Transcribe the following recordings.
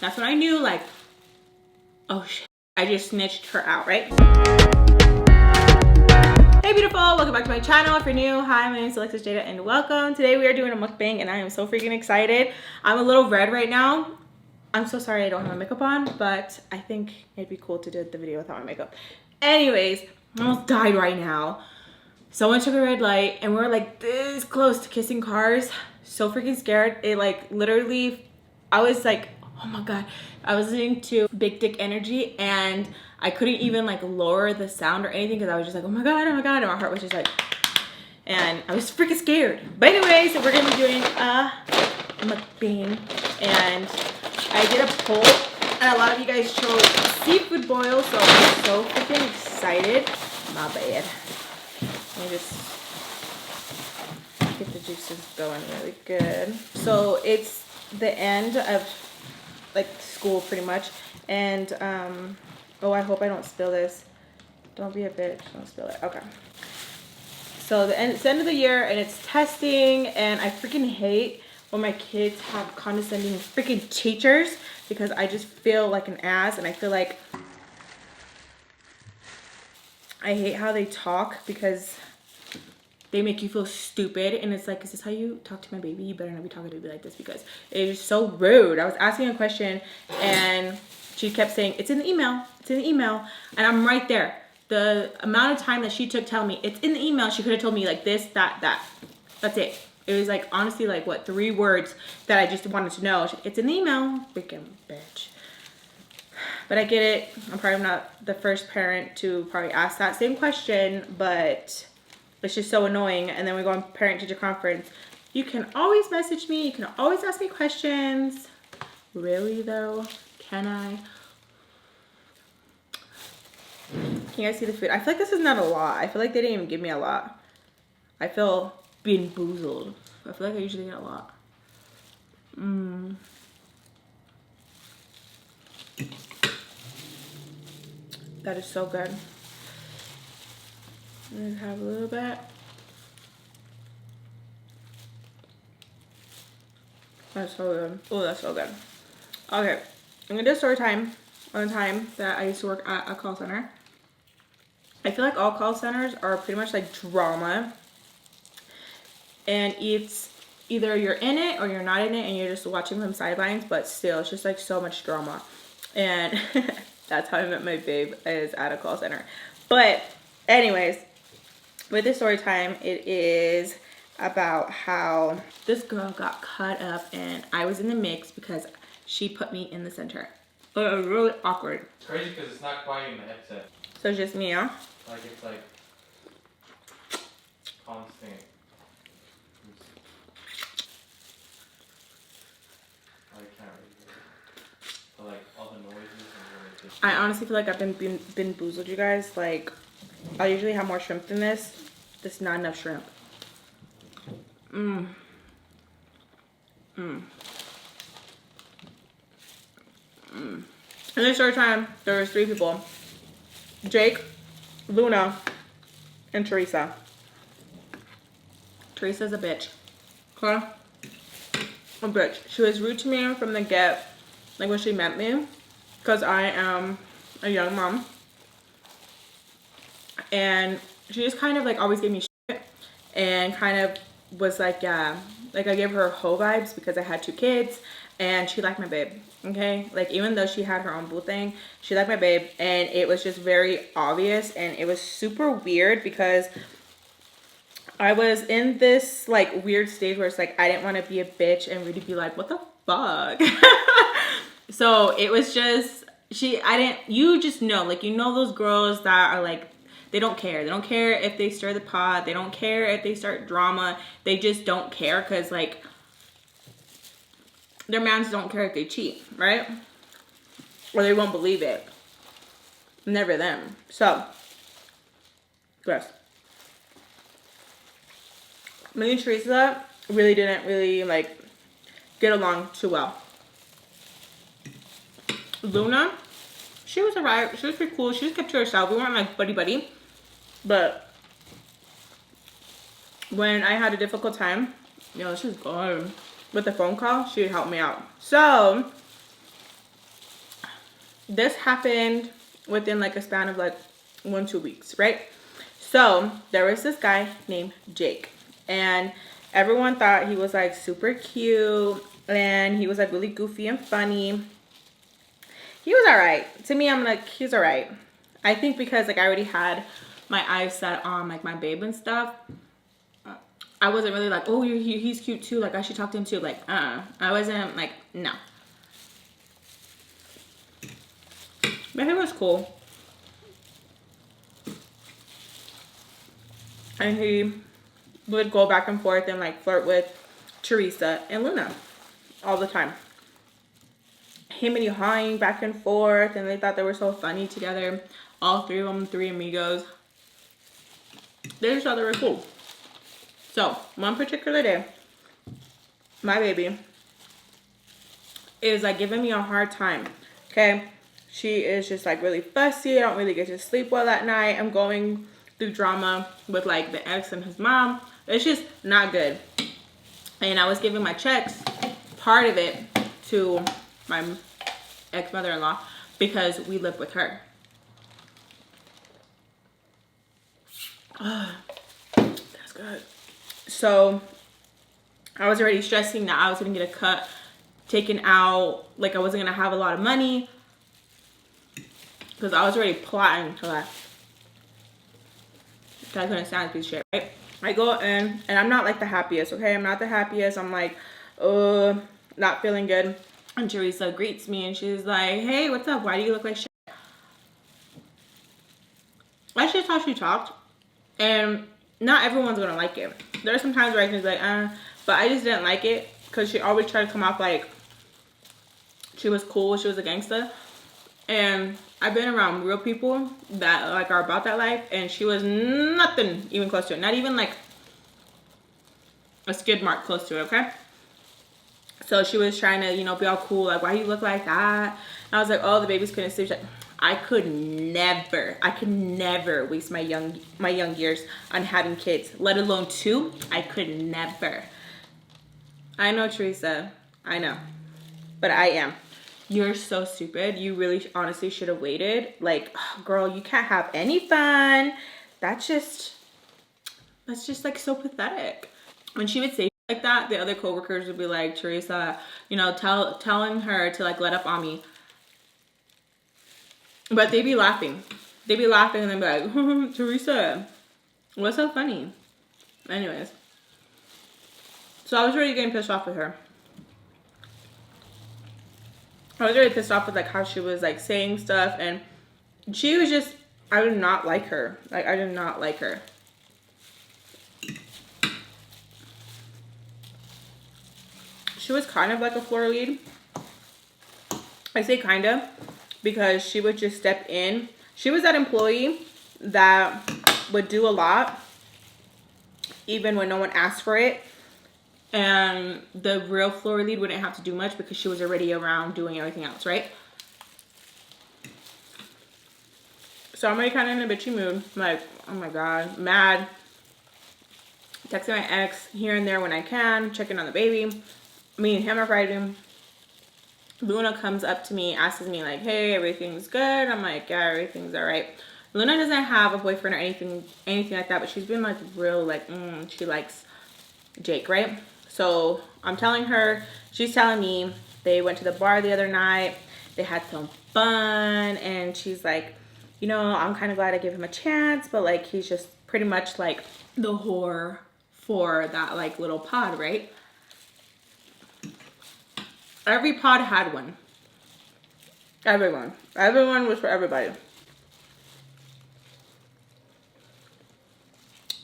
That's when I knew, like, oh shit, I just snitched her out, right? Hey beautiful, welcome back to my channel. If you're new, hi, my name is Alexis Jayda and welcome. Today we are doing a mukbang and I am so freaking excited. I'm a little red right now. I'm so sorry I don't have my makeup on, but I think it'd be cool to do the video without my makeup. Anyways, I almost died right now. Someone took a red light and we're like this close to kissing cars. So freaking scared. It like literally, I was like, oh my God. I was listening to Big Dick Energy and I couldn't even like lower the sound or anything because I was just like, oh my God, and my heart was just like, and I was freaking scared. But anyways, we're gonna be doing a mukbang and I did a poll and a lot of you guys chose seafood boil, so I'm so freaking excited. My bad. Let me just get the juices going really good. So it's the end of like school pretty much, and oh, I hope I don't spill this. Don't be a bitch, don't spill it. Okay. So it's the end of the year and it's testing, and I freaking hate when my kids have condescending freaking teachers because I just feel like an ass, and I feel like I hate how they talk because they make you feel stupid, and it's like, is this how you talk to my baby? You better not be talking to me like this because it is so rude. I was asking a question and she kept saying, it's in the email, it's in the email, and I'm right there. The amount of time that she took telling me it's in the email, she could have told me like this, that. That's it. It was like, honestly, like what, 3 words that I just wanted to know. It's in the email. Freaking bitch. But I get it. I'm probably not the first parent to probably ask that same question, but it's just so annoying. And then we go on parent-teacher conference. You can always message me. You can always ask me questions. Really, though? Can I? Can you guys see the food? I feel like this is not a lot. I feel like they didn't even give me a lot. I feel bamboozled. I feel like I usually get a lot. That is so good. Let's have a little bit. That's so good. Oh, that's so good. Okay, I'm gonna do a story time on the time that I used to work at a call center. I feel like all call centers are pretty much like drama. And it's either you're in it or you're not in it and you're just watching from sidelines, but still, it's just like so much drama. And that's how I met my babe, is at a call center. But anyways, with this story time, it is about how this girl got caught up and I was in the mix because she put me in the center. But it was really awkward. It's crazy because it's not quite in the headset. So it's just me, huh? Like it's like constant. I can't really hear it. But like all the noises and really I honestly feel like I've been bamboozled, you guys. Like, I usually have more shrimp than this. This is not enough shrimp. In this short time, there was 3 people. Jake, Luna, and Teresa. Teresa's a bitch. Huh? A bitch. She was rude to me from the get, like when she met me, because I am a young mom. And she just kind of like always gave me shit and kind of was like, yeah, like I gave her hoe vibes because I had 2 kids and she liked my babe, okay? Like even though she had her own boo thing, she liked my babe, and it was just very obvious, and it was super weird because I was in this like weird stage where it's like I didn't want to be a bitch and really be like, what the fuck? So it was just, you just know, like, you know those girls that are like, they don't care. They don't care if they stir the pot. They don't care if they start drama. They just don't care because, like, their mans don't care if they cheat, right? Or they won't believe it. Never them. So, gross. Me and Teresa really didn't like get along too well. Luna, she was alright. She was pretty cool. She just kept to herself. We weren't like buddy. But when I had a difficult time, you know, she was gone with the phone call, she helped me out. So this happened within like a span of like 1-2 weeks, right? So there was this guy named Jake, and everyone thought he was like super cute, and he was like really goofy and funny. He was all right. To me, I'm like, he's all right. I think because like I already had my eyes set on like my babe and stuff, I wasn't really like, oh, he's cute too, like I should talk to him too. Like, I wasn't like, no. But he was cool. And he would go back and forth and like flirt with Teresa and Luna all the time. Him and Yohane back and forth, and they thought they were so funny together. All three of them, three amigos. They just thought they were cool. So, one particular day, my baby is like giving me a hard time, okay? She is just like really fussy. I don't really get to sleep well at night. I'm going through drama with like the ex and his mom. It's just not good. And I was giving my checks, part of it, to my ex-mother-in-law because we live with her. That's good. So I was already stressing that I was gonna get a cut taken out, like I wasn't gonna have a lot of money, because I was already plotting to like, I couldn't stand this shit, right? I go in and I'm not like the happiest, okay? I'm not the happiest. I'm like, not feeling good. And Teresa greets me and she's like, hey, what's up? Why do you look like shit? That's just how she talked. And not everyone's gonna like it. There are some times where I can be like, but I just didn't like it because she always tried to come off like she was cool, she was a gangster. And I've been around real people that like are about that life, and she was nothing even close to it. Not even like a skid mark close to it, okay? So she was trying to, you know, be all cool, like, why do you look like that? And I was like, oh, the babies couldn't sleep. I could never waste my young years on having kids, let alone 2. I could never. I know, Teresa, I know, but I am. You're so stupid. You really honestly should have waited. Like, girl, you can't have any fun. That's just like so pathetic. When she would say like that, the other coworkers would be like, Teresa, you know, telling her to like let up on me. But they'd be laughing. They'd be laughing and they'd be like, Teresa, what's so funny? Anyways. So I was really getting pissed off with her. I was really pissed off with like how she was like saying stuff, and she was just, I did not like her. Like, I did not like her. She was kind of like a floor lead. I say kind of because she would just step in. She was that employee that would do a lot even when no one asked for it. And the real floor lead wouldn't have to do much because she was already around doing everything else, right? So I'm already kind of in a bitchy mood. I'm like, oh my God, mad. Texting my ex here and there when I can, checking on the baby. Me and him are fighting. Luna comes up to me, asks me like, hey, everything's good. I'm like, yeah, everything's all right. Luna doesn't have a boyfriend or anything like that, but she's been like real, like, she likes Jake, right? So I'm telling her, she's telling me they went to the bar the other night. They had some fun, and she's like, you know, I'm kind of glad I gave him a chance, but like he's just pretty much like the whore for that like little pod, right? Every pod had one. Everyone was for everybody.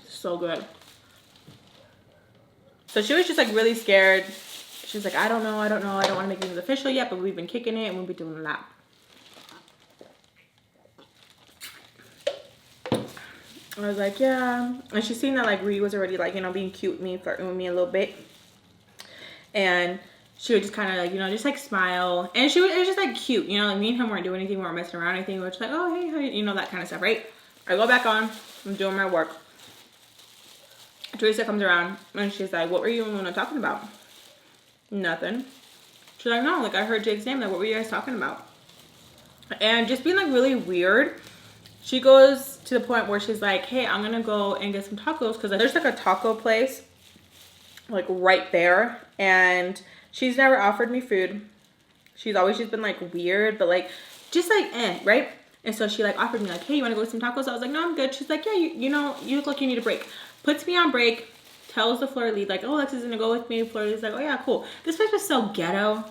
So good. So she was just like really scared. She was like, I don't know. I don't want to make things official yet, but we've been kicking it and we'll be doing a lot. I was like, yeah. And she seen that like Ree was already like, you know, being cute with me, flirting with me a little bit. And she would just kind of like, you know, just like smile. And it was just like cute, you know, like me and him weren't doing anything, we weren't messing around or anything. We were just like, oh, hey, how you know, that kind of stuff, right? I go back on, I'm doing my work. Teresa comes around and she's like, what were you and Luna talking about? Nothing. She's like, no, like I heard Jake's name, like what were you guys talking about? and just being like really weird. She goes to the point where she's like, hey, I'm gonna go and get some tacos because there's like a taco place like right there, and she's never offered me food. She's always just been like weird, but like just like right? And so she like offered me like, hey, you wanna go get some tacos? I was like, no, I'm good. She's like, yeah, you know, you look like you need a break. Puts me on break, tells the floor lead like, oh, Alexis is gonna go with me. Floor lead's like, oh yeah, cool. This place was so ghetto.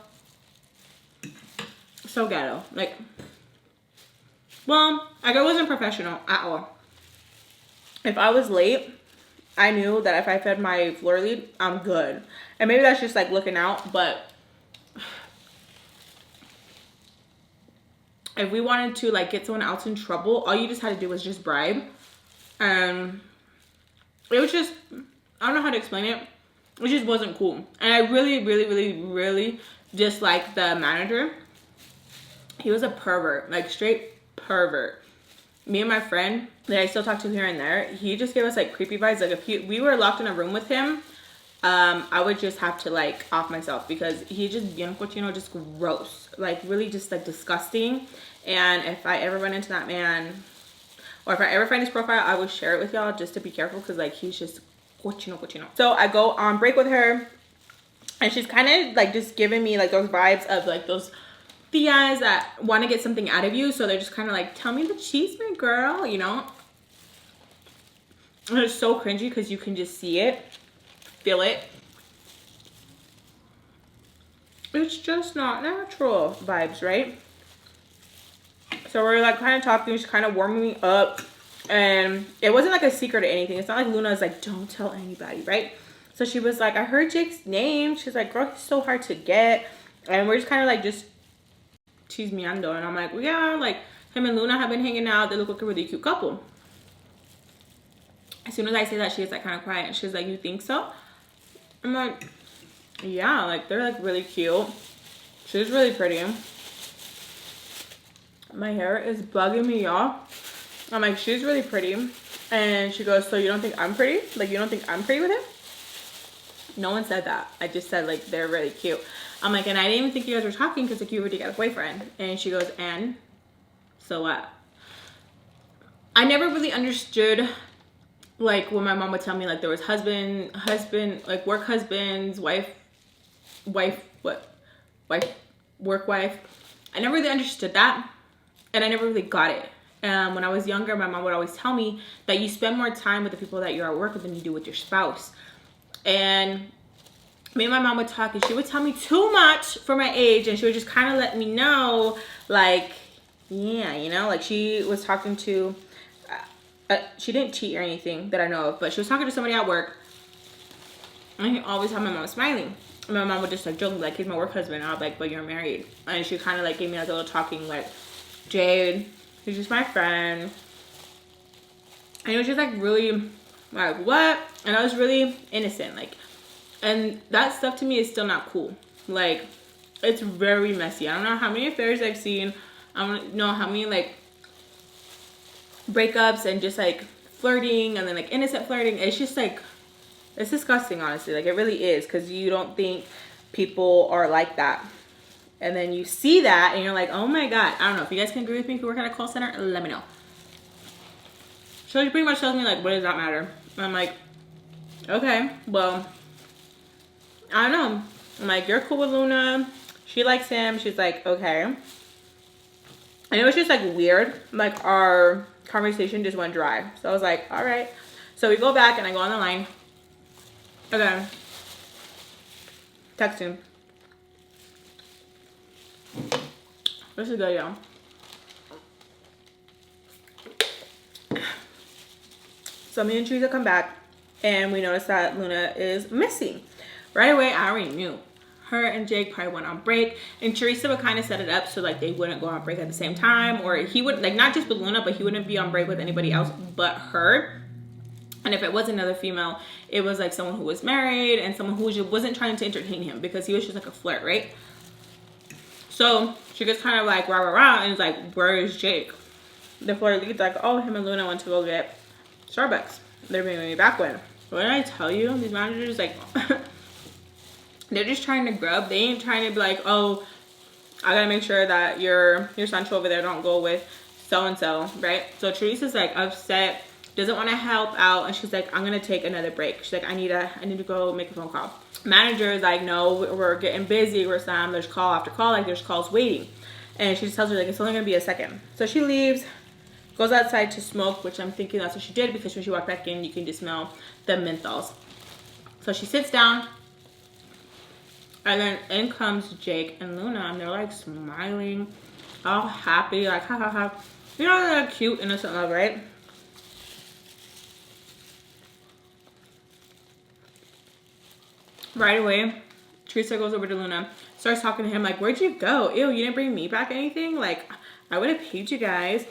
So ghetto. Like, well, like I wasn't professional at all. If I was late, I knew that if I fed my floor lead, I'm good. And maybe that's just like looking out, but if we wanted to like get someone else in trouble, all you just had to do was just bribe. And it was just, I don't know how to explain it. It just wasn't cool. And I really disliked the manager. He was a pervert, like straight pervert. Me and my friend that I still talk to here and there, he just gave us like creepy vibes. Like if we were locked in a room with him, I would just have to like off myself because he just, bien cochino, just gross. Like really just like disgusting. And if I ever run into that man, or if I ever find his profile, I will share it with y'all just to be careful because like he's just cochino. So I go on break with her, and she's kind of like just giving me like those vibes of like those tias that want to get something out of you. So they're just kind of like, tell me the cheese, my girl, you know? And it's so cringy because you can just see it, feel it. It's just not natural vibes, right? So we're like kind of talking, she's kind of warming me up. And it wasn't like a secret or anything. It's not like Luna's like, don't tell anybody, right? So she was like, I heard Jake's name. She's like, girl, he's so hard to get. And we're just kind of like just chismeando. And I'm like, well, yeah, like him and Luna have been hanging out. They look like a really cute couple. As soon as I say that, she gets like kind of quiet. And she's like, you think so? I'm like, yeah, like they're like really cute. She's really pretty. My hair is bugging me, y'all. I'm like, she's really pretty. And she goes, so you don't think I'm pretty? Like, you don't think I'm pretty with him? No one said that. I just said, like, they're really cute. I'm like, and I didn't even think you guys were talking because, like, you already got a boyfriend. And she goes, and? So what? I never really understood, like, when my mom would tell me, like, there was husband, like, work husbands, work wife. I never really understood that. And I never really got it. When I was younger, my mom would always tell me that you spend more time with the people that you're at work with than you do with your spouse. And me and my mom would talk, and she would tell me too much for my age, and she would just kind of let me know, like, yeah, you know, like she was talking to, she didn't cheat or anything that I know of, but she was talking to somebody at work, and I always had my mom smiling. And my mom would just like joke, like, he's my work husband. And I was like, but you're married. And she kind of like gave me like a little talking, like, Jade, he's just my friend. And it was just like really like, what? And I was really innocent, like, and that stuff to me is still not cool. Like, it's very messy. I don't know how many affairs I've seen. I don't know how many like breakups and just like flirting and then like innocent flirting. It's just like, it's disgusting, honestly. Like, it really is, because you don't think people are like that. And then you see that and you're like, oh my God. I don't know if you guys can agree with me. If you work at a call center, let me know. So she pretty much tells me like, what does that matter? And I'm like, okay, well, I don't know. I'm like, you're cool with Luna. She likes him. She's like, okay. And it was just like weird. Like, our conversation just went dry. So I was like, all right. So we go back and I go on the line. Okay. Text him. This is good, y'all. So me and Teresa come back, and we notice that Luna is missing. Right away, I already knew. Her and Jake probably went on break, and Teresa would kind of set it up so like they wouldn't go on break at the same time, or he would, like, not just with Luna, but he wouldn't be on break with anybody else but her. And if it was another female, it was like someone who was married and someone who just wasn't trying to entertain him, because he was just like a flirt, right? So she gets kind of like rah rah rah, and is like, where is Jake? The flirt lead's like, oh, him and Luna went to go get Starbucks. They're bringing me back when. What did I tell you? These managers, like, they're just trying to grub. They ain't trying to be like, oh, I gotta make sure that your central over there don't go with so-and-so, right? So Teresa's like upset, doesn't want to help out, and she's like, I'm gonna take another break. She's like, I need to go make a phone call. Manager is like, no, we're getting busy, we're Sam, there's call after call, like there's calls waiting. And she just tells her like it's only gonna be a second. So she leaves, goes outside to smoke, which I'm thinking that's what she did, because when she walked back in, you can just smell the menthols. So she sits down, and then in comes Jake and Luna, and they're like smiling, all happy, like ha ha ha. You know, they're like cute, innocent love, right? Right away, Teresa goes over to Luna, starts talking to him like, where'd you go? Ew, you didn't bring me back anything? Like, I would have paid you guys.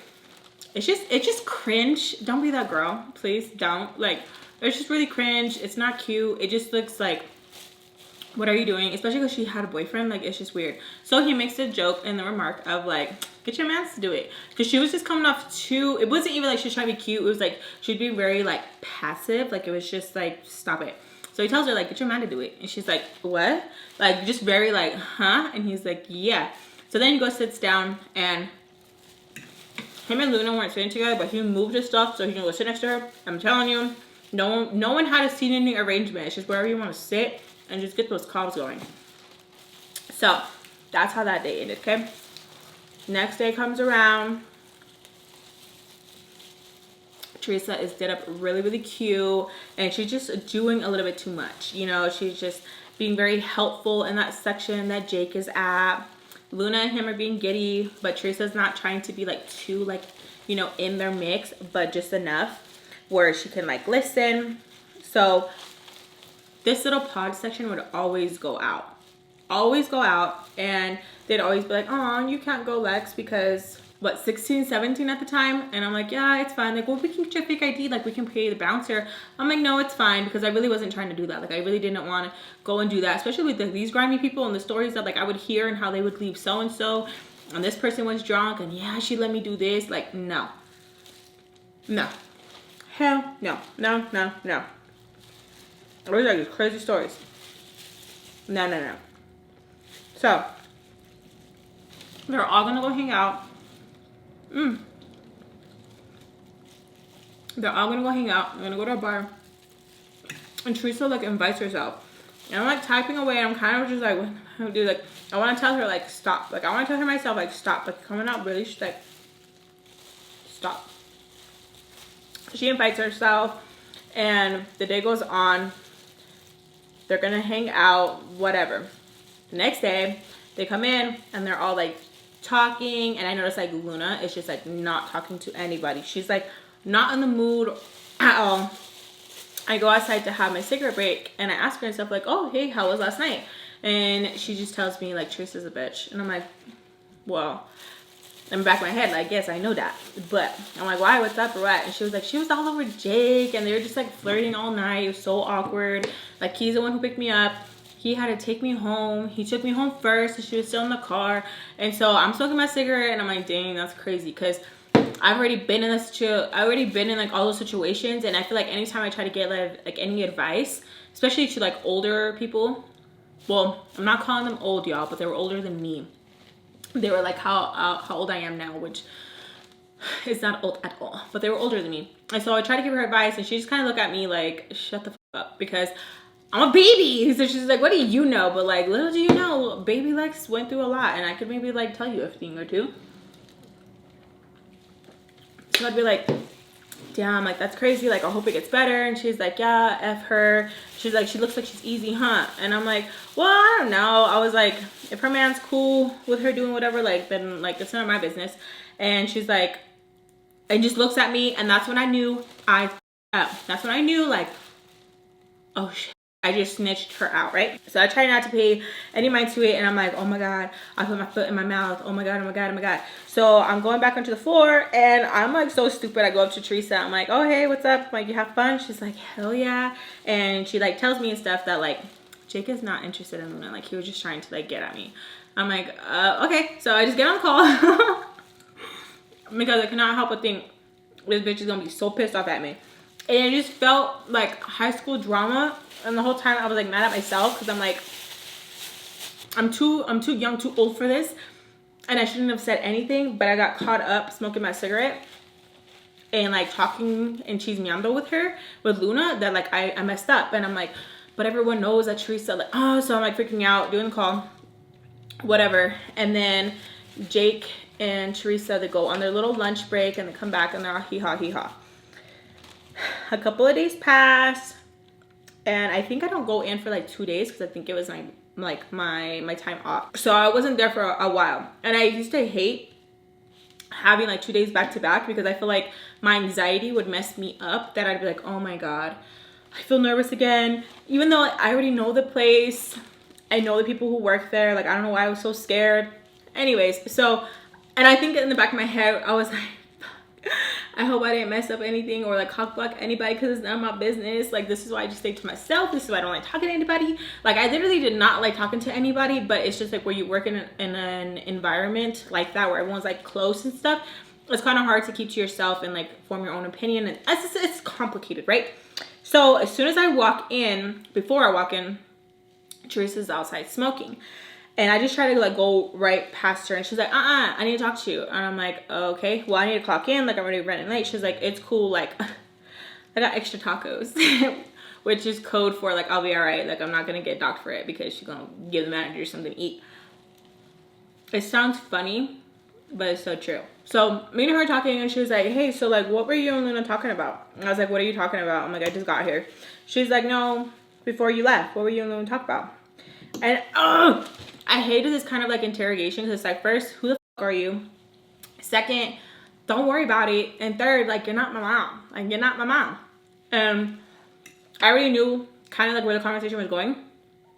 It's just cringe. Don't be that girl, please don't. Like, it's just really cringe. It's not cute. It just looks like, what are you doing? Especially because she had a boyfriend. Like, it's just weird. So he makes a joke in the remark of like, get your man to do it. Because she was just coming off too, it wasn't even like she was trying to be cute. It was like, she'd be very like passive. Like, it was just like, stop it. So he tells her like, get your man to do it. And she's like, what? Like, just very like, huh? And he's like, yeah. So then he goes, sits down, and him and Luna weren't sitting together, but he moved his stuff so he can go sit next to her. I'm telling you, no one had a seating arrangement. It's just wherever you want to sit and just get those calls going. So that's how that day ended, okay? Next day comes around. Teresa is did up really, really cute, and she's just doing a little bit too much. You know, she's just being very helpful in that section that Jake is at. Luna and him are being giddy, but Teresa's not trying to be like too like, you know, in their mix, but just enough where she can like listen. So this little pod section would always go out. Always go out, and they'd always be like, oh, you can't go, Lex, because what, 16, 17 at the time? And I'm like, yeah, it's fine. Like, well, we can get your fake ID, like we can pay the bouncer. I'm like, no, it's fine, because I really wasn't trying to do that. Like, I really didn't want to go and do that, especially with these grimy people and the stories that like I would hear and how they would leave so-and-so, and this person was drunk, and yeah, she let me do this. Like, no. No. Hell no. No, no, no. Those are like crazy stories. No, no, no. So they're all gonna go hang out. They're all gonna go hang out. We're gonna go to a bar. And Teresa like invites herself. And I'm like typing away, and I'm kind of just like, what do? Like, I want to tell her like stop. Like, I want to tell her myself like stop. Like, coming out really like stop. She invites herself, and the day goes on. They're gonna hang out, whatever. The next day, they come in, and they're all like talking, and I notice like Luna is just like not talking to anybody. She's like not in the mood at all. I go outside to have my cigarette break, and I ask her and stuff like, oh, hey, how was last night? And she just tells me like, Teresa's a bitch. And I'm like, well, in the back of my head, like, yes, I know that. But I'm like, why, what's up or what? And she was like, she was all over Jake, and they were just like flirting all night. It was so awkward. Like, he's the one who picked me up. He had to take me home. He took me home first, and she was still in the car. And so I'm smoking my cigarette, and I'm like, dang, that's crazy. Because I've already been in this, I've already been in like all those situations. And I feel like anytime I try to get like any advice, especially to like older people, well, I'm not calling them old, y'all, but they were older than me. They were like how old I am now, which is not old at all, but they were older than me. And so I tried to give her advice, and she just kind of looked at me like, shut the fuck up, because I'm a baby. So she's like, what do you know? But like, little do you know, baby Lex went through a lot, and I could maybe like tell you a thing or two. So I'd be like, damn, like that's crazy, like I hope it gets better. And she's like, yeah, F her. She's like, she looks like she's easy, huh? And I'm like, well, I don't know. I was like, if her man's cool with her doing whatever, like, then like it's none of my business. And she's like, and just looks at me, and that's when I knew that's when I knew like, oh shit, I just snitched her out, right? So I try not to pay any mind to it, and I'm like, oh my god, I put my foot in my mouth, oh my god, oh my god, oh my god. So I'm going back onto the floor, and I'm like so stupid. I go up to Teresa, I'm like, oh hey, what's up? Like, you have fun? She's like, hell yeah. And she like tells me and stuff that like Jake is not interested in Luna, like he was just trying to like get at me. I'm like, okay. So I just get on the call because I cannot help but think this bitch is gonna be so pissed off at me. And it just felt like high school drama. And the whole time I was like mad at myself, because I'm like, I'm too young, too old for this. and I shouldn't have said anything, but I got caught up smoking my cigarette and like talking and chismeando with Luna, that like I messed up. And I'm like, but everyone knows that Teresa, like, oh, so I'm like freaking out, doing the call, whatever. And then Jake and Teresa, they go on their little lunch break and they come back and they're all hee-haw. A couple of days pass, and I think I don't go in for like 2 days because I think it was my time off. So I wasn't there for a while. And I used to hate having like 2 days back to back because I feel like my anxiety would mess me up, that I'd be like, oh my God, I feel nervous again. Even though I already know the place, I know the people who work there, like I don't know why I was so scared. Anyways, so, and I think in the back of my head, I was like, I hope I didn't mess up anything or like cockblock anybody because it's none of my business. Like, this is why I just stay to myself. This is why I don't like talking to anybody. Like, I literally did not like talking to anybody, but it's just like where you work in an environment like that where everyone's like close and stuff, it's kind of hard to keep to yourself and like form your own opinion. And it's complicated, right? So as soon as I walk in, before I walk in, Teresa's outside smoking. And I just try to like go right past her, and she's like, I need to talk to you. And I'm like, okay, well, I need to clock in, like I'm already running late. She's like, it's cool, like I got extra tacos, which is code for like, I'll be all right. Like, I'm not gonna get docked for it because she's gonna give the manager something to eat. It sounds funny, but it's so true. So me and her talking, and she was like, hey, so like, what were you and Luna talking about? And I was like, what are you talking about? I'm like, I just got here. She's like, no, before you left, what were you and Luna talking about? And I hated this kind of like interrogation because it's like, first, who the fuck are you? Second, don't worry about it. And third, like, you're not my mom. Like, you're not my mom. I already knew kind of like where the conversation was going,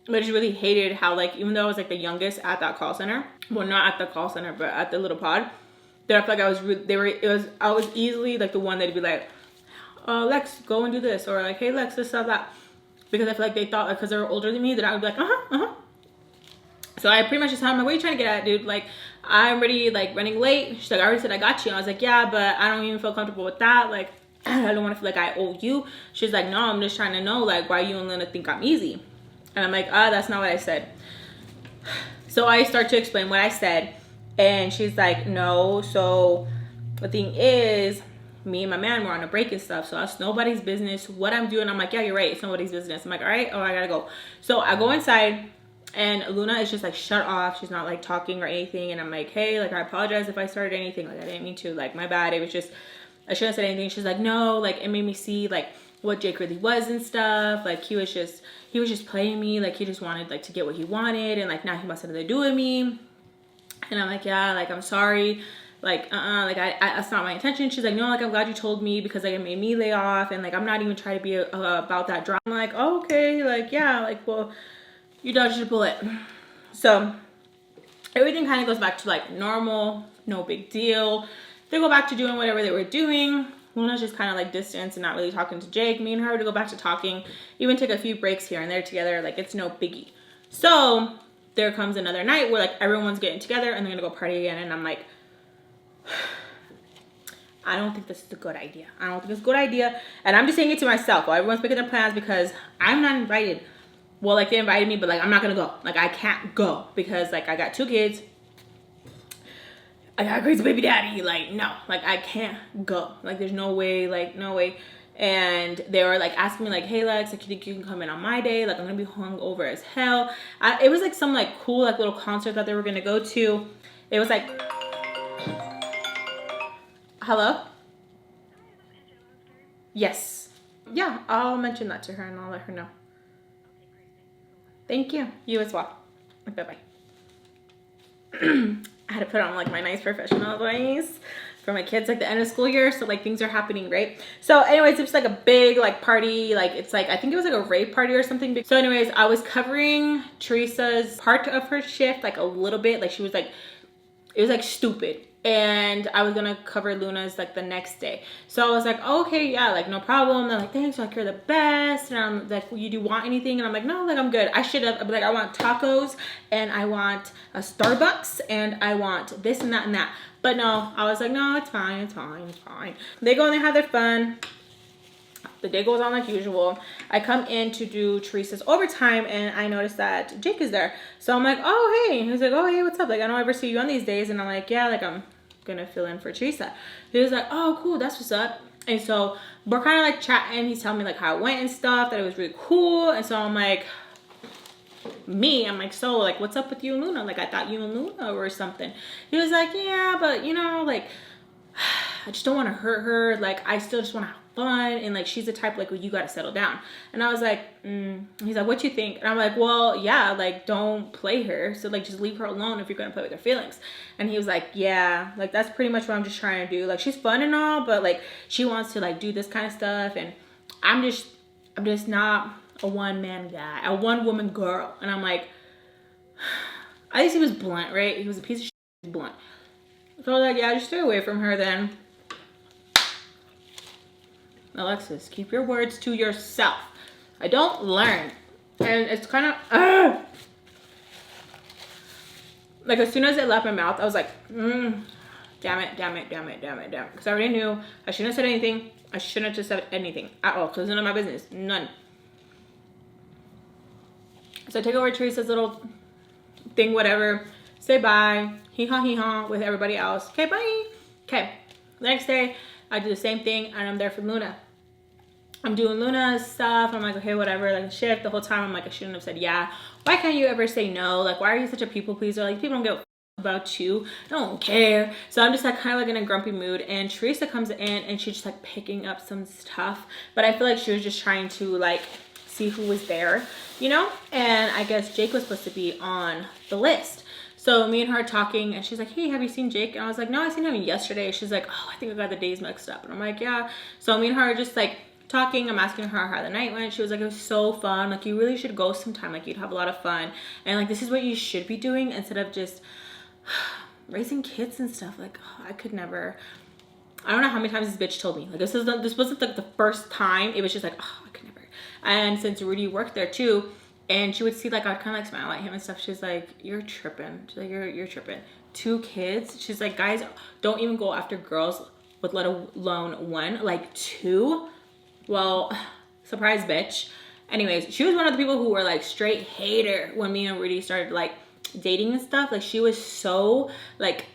but I just really hated how, like, even though I was like the youngest at that call center, well, not at the call center, but at the little pod, that I felt like I was easily like the one that'd be like, Lex, go and do this, or like, hey, Lex, this, that, because I feel like they thought, like, because they were older than me, that I would be like, So I pretty much just told him, like, what are you trying to get at, dude? Like, I'm already, like, running late. She's like, I already said I got you. And I was like, yeah, but I don't even feel comfortable with that. Like, I don't want to feel like I owe you. She's like, no, I'm just trying to know, like, why you and Luna think I'm easy. And I'm like, that's not what I said. So I start to explain what I said. And she's like, no. So the thing is, me and my man were on a break and stuff. So it's nobody's business what I'm doing. I'm like, yeah, you're right. It's nobody's business. I'm like, all right. Oh, I got to go. So I go inside. And Luna is just like shut off. She's not like talking or anything. And I'm like, hey, like, I apologize if I started anything. Like, I didn't mean to. Like, my bad. It was just, I shouldn't have said anything. She's like, no, like, it made me see like what Jake really was and stuff. Like, he was just playing me. Like, he just wanted like to get what he wanted. And like, now he wants something to do with me. And I'm like, yeah, like, I'm sorry. Like, like, I that's not my intention. She's like, no, like, I'm glad you told me because like it made me lay off. And like, I'm not even trying to be about that drama. I'm like, oh, okay. Like, yeah, like, well, you dodged your bullet. So everything kind of goes back to like normal, no big deal. They go back to doing whatever they were doing. Luna's just kind of like distant and not really talking to Jake. Me and her to go back to talking, even take a few breaks here and there together. Like, it's no biggie. So there comes another night where like everyone's getting together and they're gonna go party again. And I'm like, I don't think this is a good idea. I don't think it's a good idea. And I'm just saying it to myself while everyone's making their plans because I'm not invited. Well, like, they invited me, but like, I'm not gonna go. Like, I can't go because like I got 2 kids. I got a crazy baby daddy. Like, no, like, I can't go. Like, there's no way, like, no way. And they were like asking me like, hey, Lex, like, you think you can come in on my day? Like, I'm gonna be hungover as hell. It was like some like cool like little concert that they were gonna go to. It was like, hello? Yes. Yeah, I'll mention that to her and I'll let her know. Thank you. You as well. Bye-bye. I had to put on like my nice professional voice for my kids, like the end of school year. So like things are happening, right? So anyways, it was like a big like party. Like, it's like, I think it was like a rave party or something. So anyways, I was covering Teresa's part of her shift, like a little bit. Like, she was like, it was like stupid. And I was gonna cover Luna's like the next day. So I was like, oh, okay, yeah, like, no problem. They're like, thanks, like, you're the best. And I'm like, well, you do want anything? And I'm like, no, like, I'm good. I should have, I'd be like, I want tacos and I want a Starbucks and I want this and that and that. But no, I was like, no, it's fine, it's fine, it's fine. They go and they have their fun. the day goes on like usual. I come in to do Teresa's overtime and I noticed that Jake is there. So I'm like, oh, hey. He's like, oh, hey, what's up? Like, I don't ever see you on these days. And I'm like, yeah, like, I'm gonna fill in for Teresa. He was like, oh, cool, that's what's up. And so we're kind of like chatting. He's telling me like how it went and stuff, that it was really cool. And so I'm like, I'm like, so like, what's up with you and Luna? Like, I thought you and Luna were something. He was like, yeah, but you know, like, I just don't want to hurt her. Like, I still just want to have fun. And like, she's the type like, well, you got to settle down. And I was like, He's like, what you think? And I'm like, well, yeah, like, don't play her. So like, just leave her alone if you're going to play with her feelings. And he was like, yeah, like, that's pretty much what I'm just trying to do. Like, she's fun and all, but like, she wants to like do this kind of stuff. And I'm just not a one-man guy, a one-woman girl. And I'm like, at least he was blunt, right? He was a piece of shit. He was blunt. So I was like, yeah, just stay away from her then. Alexis, keep your words to yourself. I don't learn. And it's kind of, like, as soon as it left my mouth, I was like, damn it. Because I already knew I shouldn't have said anything. I shouldn't have just said anything at all. Because it's none of my business. None. So I take over Teresa's little thing, whatever. Say bye. Hee-haw with everybody else. Okay, bye. Okay. The next day, I do the same thing, and I'm there for Luna. I'm doing Luna's stuff. I'm like, okay, whatever. Like, shift the whole time. I'm like, I shouldn't have said yeah. Why can't you ever say no? Like, why are you such a people pleaser? Like, people don't give a about you. I don't care. So I'm just like kind of like in a grumpy mood. And Teresa comes in, and she's just like picking up some stuff. But I feel like she was just trying to like see who was there, you know? And I guess Jake was supposed to be on the list. So me and her talking, and she's like, hey, have you seen Jake? And I was like, no, I seen him yesterday. She's like, oh, I think I got the days mixed up. And I'm like, yeah. So me and her are just like talking. I'm asking her how the night went. She was like, it was so fun. Like, you really should go sometime. Like, you'd have a lot of fun. And like, this is what you should be doing instead of just raising kids and stuff. Like, oh, I could never. I don't know how many times this bitch told me. Like, this wasn't like the first time. It was just like, oh, I could never. And since Rudy worked there too, and she would see like, I'd kind of like smile at him and stuff. She's like, you're tripping. She's like, you're tripping. 2 kids. She's like, guys don't even go after girls with let alone 1, like 2. Well, surprise, bitch. Anyways, she was one of the people who were like straight hater when me and Rudy started like dating and stuff. Like, she was so like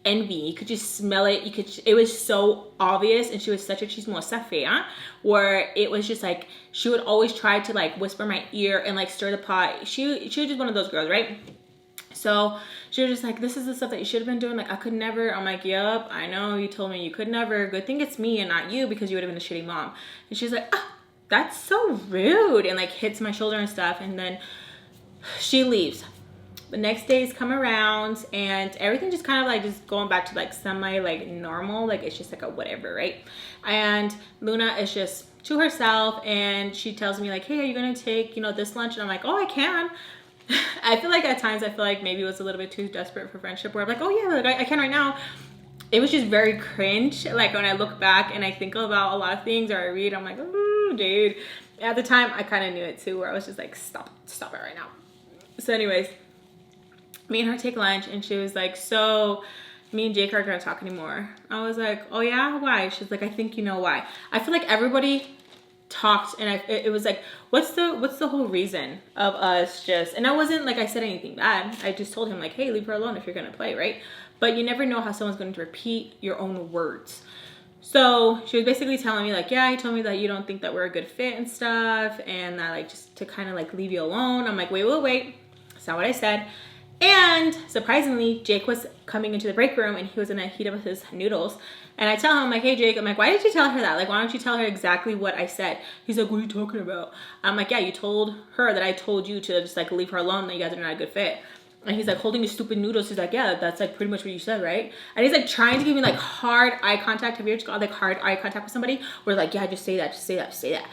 envy. You could just smell it. It was so obvious. And she was such a chismosa fea, where it was just like, she would always try to like whisper in my ear and like stir the pot. She was just one of those girls, right? So she was just like, this is the stuff that you should have been doing. Like, I could never. I'm like, yep, I know, you told me you could never. Good thing it's me and not you, because you would have been a shitty mom. And she's like, oh, that's so rude, and like hits my shoulder and stuff. And then she leaves. The next days come around, and everything just kind of like just going back to like semi like normal. Like, it's just like a whatever, right? And Luna is just to herself, and she tells me like, hey, are you gonna take, you know, this lunch? And I'm like, oh, I can. I feel like at times I feel like maybe it was a little bit too desperate for friendship, where I'm like, oh yeah, like I can right now. It was just very cringe. Like, when I look back and I think about a lot of things, or I read, I'm like, oh, dude. At the time, I kind of knew it too, where I was just like, stop it right now. So anyways, me and her take lunch, and she was like, so me and Jake aren't gonna talk anymore. I was like, oh yeah, why? She's like, I think you know why. I feel like everybody talked, and it was like, what's the whole reason of us just, and I wasn't like I said anything bad. I just told him like, hey, leave her alone if you're gonna play, right? But you never know how someone's going to repeat your own words. So she was basically telling me like, yeah, he told me that you don't think that we're a good fit and stuff, and that like just to kind of like leave you alone. I'm like, wait, that's not what I said. And surprisingly, Jake was coming into the break room, and he was gonna heat up his noodles. And I tell him, I'm like, hey, Jake, I'm like, why did you tell her that? Like, why don't you tell her exactly what I said? He's like, what are you talking about? I'm like, yeah, you told her that I told you to just like leave her alone, that you guys are not a good fit. And he's like holding his stupid noodles. He's like, yeah, that's like pretty much what you said, right? And he's like trying to give me like hard eye contact. Have you ever got like hard eye contact with somebody? Where like, yeah, just say that, just say that, just say that.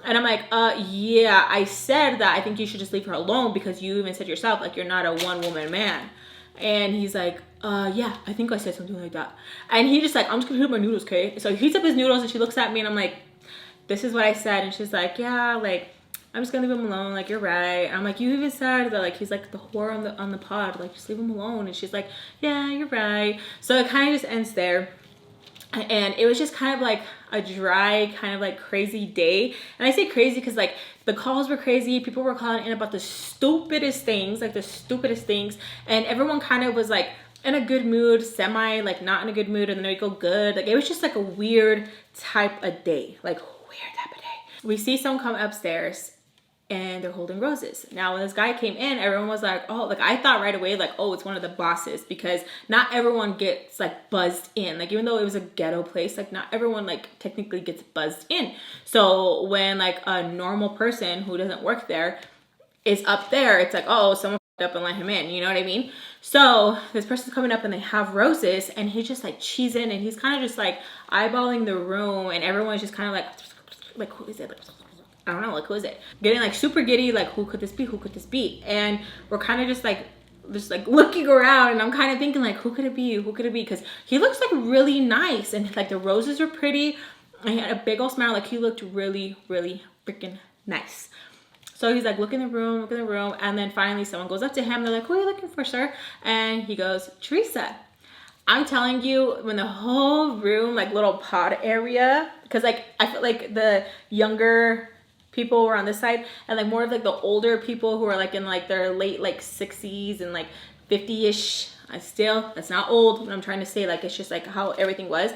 And I'm like, yeah, I said that I think you should just leave her alone, because you even said yourself, like, you're not a one-woman man. And he's like, yeah, I think I said something like that. And he just like, I'm just gonna heat up my noodles, okay? So he heats up his noodles, and she looks at me, and I'm like, this is what I said. And she's like, yeah, like, I'm just gonna leave him alone, like, you're right. And I'm like, you even said that like he's like the whore on the pod, like, just leave him alone. And she's like, yeah, you're right. So it kind of just ends there. And it was just kind of like a dry, kind of like crazy day. And I say crazy because like the calls were crazy. People were calling in about the stupidest things, like the stupidest things. And everyone kind of was like in a good mood, semi like not in a good mood, and then they go good. Like it was just like a weird type of day, like weird type of day. We see someone come upstairs and they're holding roses. Now, when this guy came in, everyone was like, oh, like I thought right away, like, oh, it's one of the bosses, because not everyone gets like buzzed in. Like, even though it was a ghetto place, like not everyone like technically gets buzzed in. So when like a normal person who doesn't work there is up there, it's like, oh, someone up and let him in, you know what I mean? So this person's coming up and they have roses, and he's just like cheesing, and he's kind of just like eyeballing the room, and everyone's just kind of like who is it? Like, I don't know, like who is it? Getting like super giddy, like who could this be? Who could this be? And we're kind of just like looking around, and I'm kind of thinking like, who could it be? Who could it be? Because he looks like really nice, and like the roses were pretty, and he had a big old smile, like he looked really, really freaking nice. So he's like, look in the room, and then finally someone goes up to him. They're like, who are you looking for, sir? And he goes, Teresa. I'm telling you, when the whole room, like little pod area, because like I feel like the younger people were on this side, and like more of like the older people who are like in like their late like 60s and like 50-ish. That's not old. What I'm trying to say, like it's just like how everything was.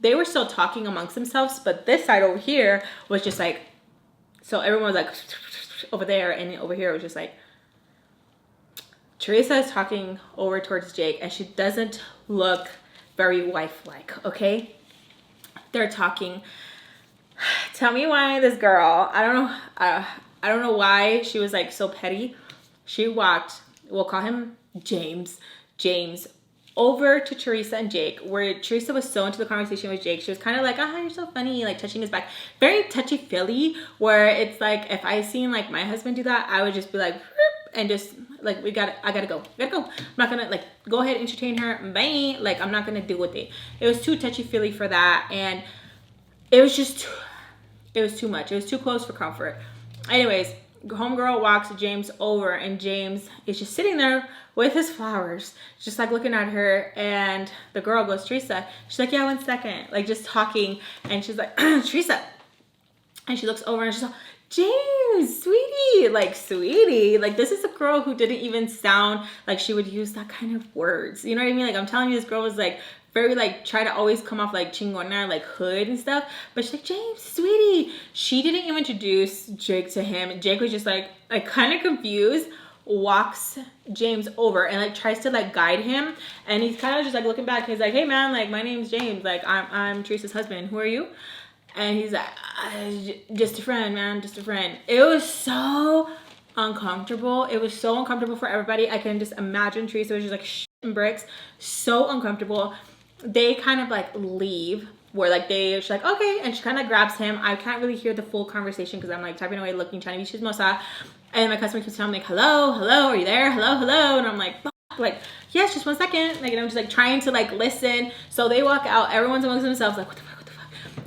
They were still talking amongst themselves, but this side over here was just like, so everyone was like over there, and over here it was just like Teresa is talking over towards Jake, and she doesn't look very wife-like, okay? They're talking. Tell me why this girl, I don't know why she was like so petty. She walked, we'll call him James, over to Teresa and Jake, where Teresa was so into the conversation with Jake. She was kind of like, ah, you're so funny, like touching his back. Very touchy-feely, where it's like, if I seen like my husband do that, I would just be like, and just like, I gotta go. I'm not gonna like, go ahead, entertain her, bye. Like, I'm not gonna deal with it. It was too touchy-feely for that, and it was just, it was too much. It was too close for comfort. Anyways, homegirl walks James over, and James is just sitting there with his flowers, just like looking at her, and the girl goes, Teresa. She's like, yeah, 1 second, like just talking, and she's like, Teresa, and she looks over and she's like, James, sweetie, like this is a girl who didn't even sound like she would use that kind of words, you know what I mean? Like, I'm telling you, this girl was like very like, try to always come off like chingona, like hood and stuff, but she's like, James, sweetie. She didn't even introduce Jake to him. Jake was just like kind of confused, walks James over and like tries to like guide him, and he's kind of just like looking back. He's like, hey man, like my name's James, like I'm Teresa's husband, who are you? And he's like, just a friend, man, just a friend. It was so uncomfortable. It was so uncomfortable for everybody. I can just imagine Teresa was just like shitting bricks, so uncomfortable. They kind of like leave, where like she's like, okay, and she kind of grabs him. I can't really hear the full conversation because I'm like typing away, looking, trying to be chismosa, and my customer keeps telling me like, hello, are you there, hello, and I'm like, yes, just 1 second, like, and I'm just like trying to like listen. So they walk out, everyone's amongst themselves like, what the fuck.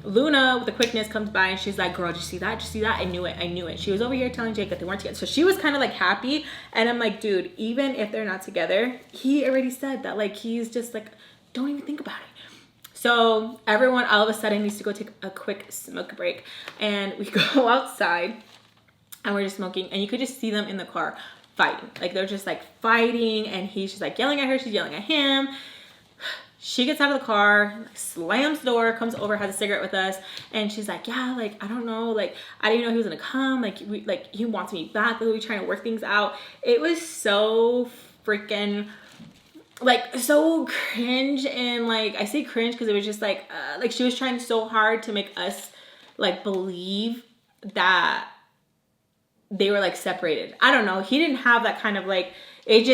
Luna with the quickness comes by, and she's like, girl, did you see that? I knew it. She was over here telling Jake that they weren't together, so she was kind of like happy. And I'm like, dude, even if they're not together, he already said that, like, he's just like, don't even think about it. So everyone all of a sudden needs to go take a quick smoke break, and we go outside and we're just smoking, and you could just see them in the car fighting. Like, they're just like fighting, and he's just like yelling at her, she's yelling at him. She gets out of the car, slams the door, comes over, has a cigarette with us, and she's like, yeah, like, I don't know, like, I didn't know he was gonna come, like, he wants me back, like, we're trying to work things out. It was so freaking, like, so cringe, and, like, I say cringe because it was just, like, she was trying so hard to make us, like, believe that they were, like, separated. I don't know, he didn't have that kind of, like, it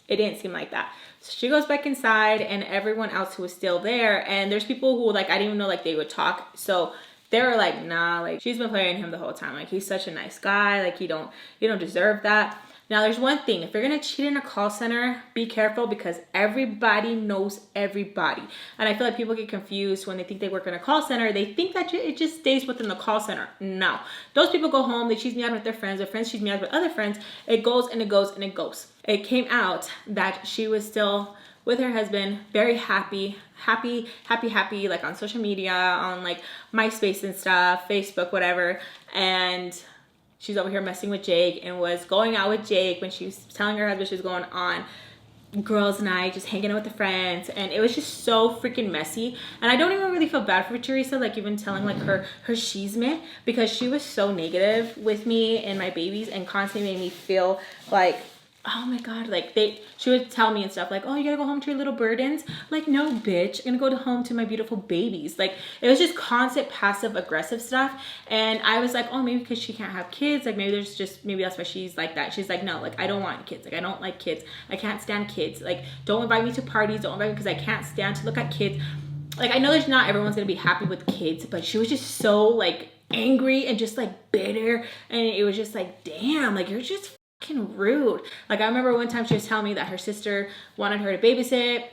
didn't seem like that. So she goes back inside, and everyone else who was still there, and there's people who, like, I didn't even know, like, they would talk. So they were like, nah, like, she's been playing him the whole time. Like, he's such a nice guy. Like, you don't deserve that. Now, there's one thing. If you're going to cheat in a call center, be careful, because everybody knows everybody. And I feel like people get confused when they think they work in a call center. They think that it just stays within the call center. No. Those people go home. They cheat me out with their friends cheat me out with other friends. It goes and it goes and it goes. It came out that she was still with her husband, very happy, like on social media, on like MySpace and stuff, Facebook, whatever. And she's over here messing with Jake and was going out with Jake when she was telling her husband she was going on girls' night, just hanging out with the friends, and it was just so freaking messy. And I don't even really feel bad for Teresa, like even telling like her she's because she was so negative with me and my babies and constantly made me feel like, oh my god, like she would tell me and stuff like, oh, you gotta go home to your little burdens. Like, no bitch, I'm gonna go home to my beautiful babies. Like, it was just constant passive aggressive stuff. And I was like, oh, maybe because she can't have kids, like maybe that's why she's like that. She's like, no, like I don't want kids, like I don't like kids, I can't stand kids, like don't invite me to parties, don't invite me because I can't stand to look at kids. Like, I know there's not everyone's gonna be happy with kids, but she was just so like angry and just like bitter, and it was just like, damn, like you're just rude. Like, I remember one time she was telling me that her sister wanted her to babysit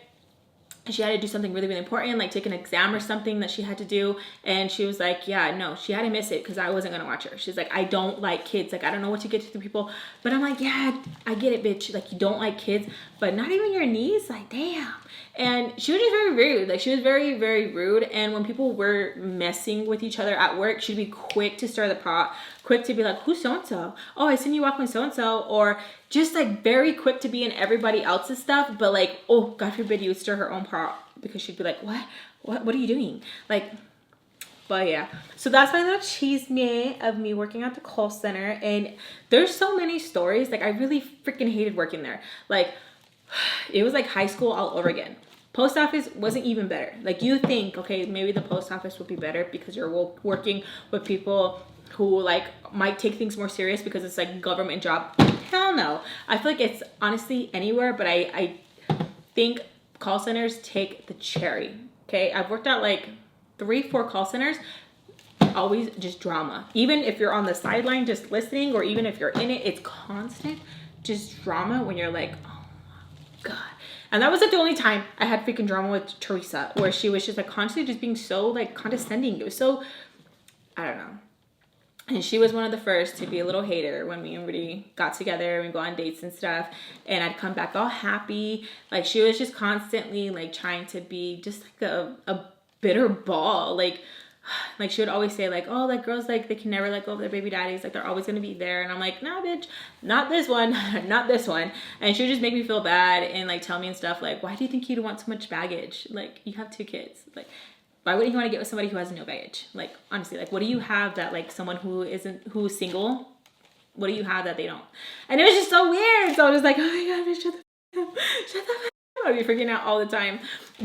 and she had to do something really, really important, like take an exam or something that she had to do. And she was like, yeah, no, she had to miss it because I wasn't gonna watch her. She's like, I don't like kids, like I don't know what to get to the people. But I'm like, yeah, I get it, bitch, like you don't like kids, but not even your niece, like damn. And she was just very rude. Like, she was very, very rude. And when people were messing with each other at work, she'd be quick to stir the pot, quick to be like, who's so-and-so? Oh, I seen you walk with so-and-so. Or just like very quick to be in everybody else's stuff. But like, oh, God forbid you would stir her own pot, because she'd be like, what are you doing? Like, but yeah. So that's my little chisme of me working at the call center. And there's so many stories. Like, I really freaking hated working there. Like, it was like high school all over again. Post office wasn't even better. Like, you think, okay, maybe the post office would be better because you're working with people who like might take things more serious because it's like a government job. Hell no. I feel like it's honestly anywhere, but I think call centers take the cherry. Okay, I've worked at like 3-4 call centers. Always just drama. Even if you're on the sideline just listening, or even if you're in it, it's constant just drama when you're like, God. And that was like the only time I had freaking drama with Teresa, where she was just like constantly just being so like condescending. It was so, I don't know. And she was one of the first to be a little hater when me and Rudy got together and we go on dates and stuff. And I'd come back all happy. Like, she was just constantly like trying to be just like a bitter ball. Like she would always say like, oh, like girls, like they can never let go of their baby daddies, like they're always gonna be there. And I'm like, nah, bitch, not this one. Not this one. And she would just make me feel bad and like tell me and stuff like, why do you think you'd want so much baggage? Like, you have 2 kids. Like, why wouldn't you want to get with somebody who has no baggage? Like, honestly, like, what do you have that like someone who's single, what do you have that they don't? And it was just so weird. So I was like, oh my god, bitch, shut the fuck. I'd be freaking out all the time.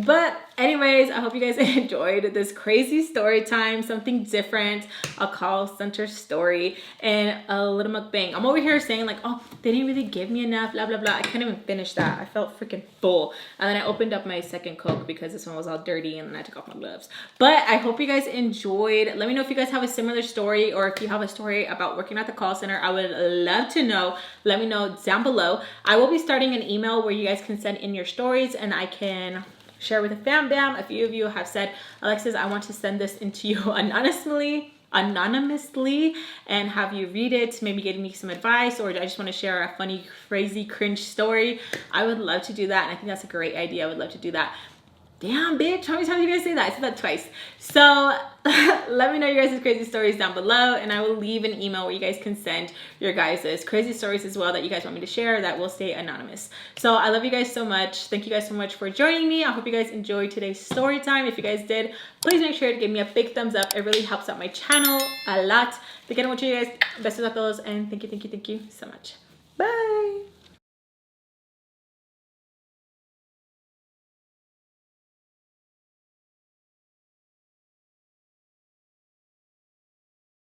But anyways, I hope you guys enjoyed this crazy story time, something different, a call center story, and a little mukbang. I'm over here saying like, oh, they didn't really give me enough, blah, blah, blah. I can't even finish that. I felt freaking full. And then I opened up my second Coke because this one was all dirty, and then I took off my gloves. But I hope you guys enjoyed. Let me know if you guys have a similar story, or if you have a story about working at the call center. I would love to know. Let me know down below. I will be starting an email where you guys can send in your stories, and I can share with the FAMBAM. A few of you have said, Alexis, I want to send this into you anonymously, and have you read it, maybe give me some advice, or I just want to share a funny, crazy, cringe story. I would love to do that, and I think that's a great idea. I would love to do that. Damn, bitch, how many times did you guys say that? I said that twice. So let me know your guys' crazy stories down below, and I will leave an email where you guys can send your guys' crazy stories as well that you guys want me to share that will stay anonymous. So I love you guys so much. Thank you guys so much for joining me. I hope you guys enjoyed today's story time. If you guys did, please make sure to give me a big thumbs up. It really helps out my channel a lot. Te quiero mucho, you guys. Besos a todos, and thank you so much. Bye.